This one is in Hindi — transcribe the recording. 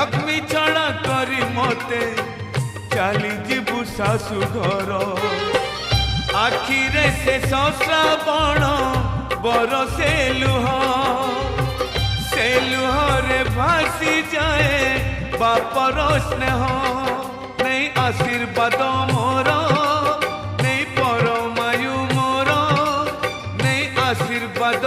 लक्ष्मी छड़ा करी मते चली जीवु शाशु घर आखिरे से श्रावण बरसे लुह से लुहरे भासी जाए बापर स्नेह नहीं आशीर्वाद मोर नहीं परमायु मोर नहीं आशीर्वाद